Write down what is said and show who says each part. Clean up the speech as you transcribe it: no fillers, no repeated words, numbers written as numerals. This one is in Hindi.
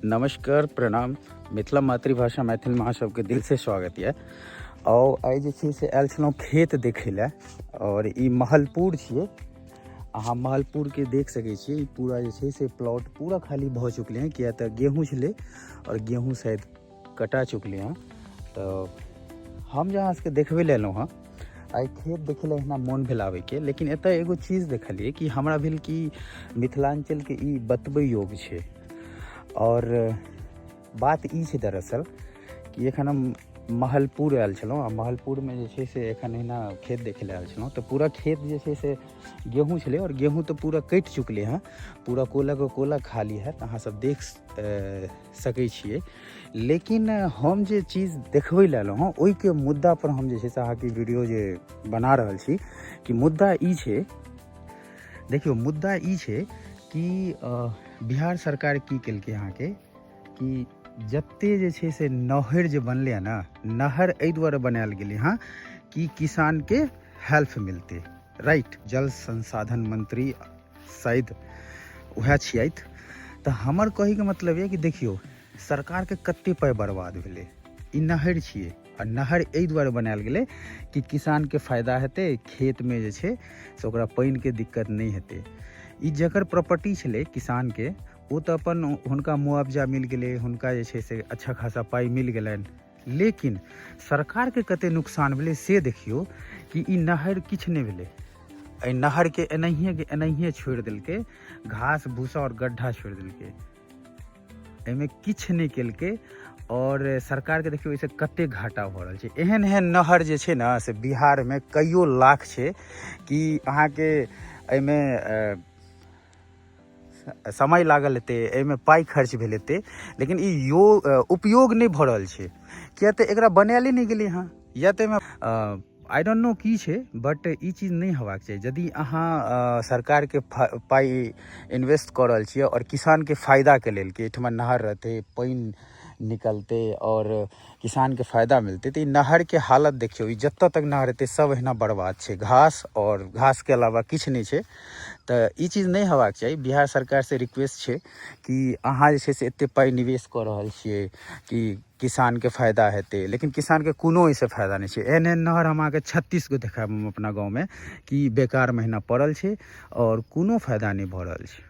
Speaker 1: नमस्कार प्रणाम। मिथिला मातृभाषा मैथिल में अहाँ सबके दिल से स्वागत है। और आई जे छै से आयल छलहुँ खेत देखै लए, और ई महलपुर छियै। अहाँ महलपुर के देख सकै छियै। ई पूरा जे छै से प्लॉट पूरा खाली भऽ चुकलै हैं, किया तऽ गेहूँ छलै और गेहूँ शायद कटा चुकलै हैं। तो हम जहाँ सबके देखबै लए एलहुँ हँ, आई खेत देखे लए एहिना मोन भेल आबैके। लेकिन एतऽ एगो चीज देखलियै कि हमरा भेल कि मिथिलांचलके ई बतबै योग छै। और बात ई छै दरअसल कि एखन हम महलपुर आयल छलहुँ, आ महलपुरमे जे छै से एखन एहिना खेत देखे लए आयल छलहुँ। तऽ पूरा खेत जे छै से गेहूँ छलै, और गेहूँ तऽ पूरा कटि चुकलै हैं। पूरा कोला खाली है, अहाँ सब देख सकै छियै। लेकिन हम जे चीज देखबै लए एलहुँ हँ, ओहिके मुद्दा पर हम जे छै से अहाँके वीडियो जे बना रहल छी कि मुद्दा ई छै। देखियौ, मुद्दा ई छै कि बिहार सरकार की केलकै अहाँके कि जते जे छै से नहर जे बनलै है ना, नहर एहि दुआरे बनायल गेलै हँ कि किसान के हेल्प मिलते। राइट, जल संसाधन मंत्री शायद वएह छियथि। तऽ हमर कहैके मतलब ये कि देखियौ, सरकार के कते पाइ बर्बाद भेलै। ई नहर छियै, आ नहर एहि दुआरे बनायल गेलै कि किसान के फायदा हेतै, खेत में जे छै से ओकरा पानि के दिक्कत नहीं हेतै। ई जकर प्रॉपर्टी छलै किसान के, वो तो अपन हुनका मुआवजा मिल गेलै, हुनका जे छै से अच्छा खासा पाइ मिल गेलनि। लेकिन सरकार के कते नुकसान भेलै से देखियौ कि ई नहर किछु नहीं भेलै। एहि नहर के एनाहिए के एनाहिए छोड़ि देलकै, घास भूसा और गड्ढा छोड़ि देलकै, एहिमे किछु नहीं केलकै। और सरकार के देखियौ एहिसँ कते घाटा भऽ रहल छै। एहन एहन नहर जे छै ने से बिहार में कईयो लाख छै कि अहाँके एहिमे समय लागल हेतै, एहिमे पाइ खर्च भेल हेतै, लेकिन ई उपयोग नहीं भऽ रहल छै। किया तऽ एकरा बनायले नहीं गेलै हँ, या तऽ एहिमे आई डोंट नो की छै, बट ई चीज नहीं हेबाक चाही। यदि अहाँ सरकार के पाइ इन्वेस्ट कऽ रहल छियै और किसान के फायदा के लेल कि एहिठमा नहर रहतै, पानि निकलते और किसान के फायदा मिलते, तो नहर के हालत देखियो। जत्ता तक नहर हेतै सब एहिना बर्बाद छै, घास और घास के अलावा किछु नहीं छै। तऽ ई चीज नहीं हेबाक चाही। बिहार सरकार से रिक्वेस्ट छै कि अहाँ जे छै से एते पाइ निवेश कऽ रहल छियै कि किसान के फायदा हेतै, लेकिन किसान के कोनो एहिसँ फायदा नहीं छै। एहन एहन नहर हम अहाँके 36 गो देखायब हम अपना गाँव में कि बेकार महीना पड़ल छै और कोनो फायदा नहीं भऽ रहल छै।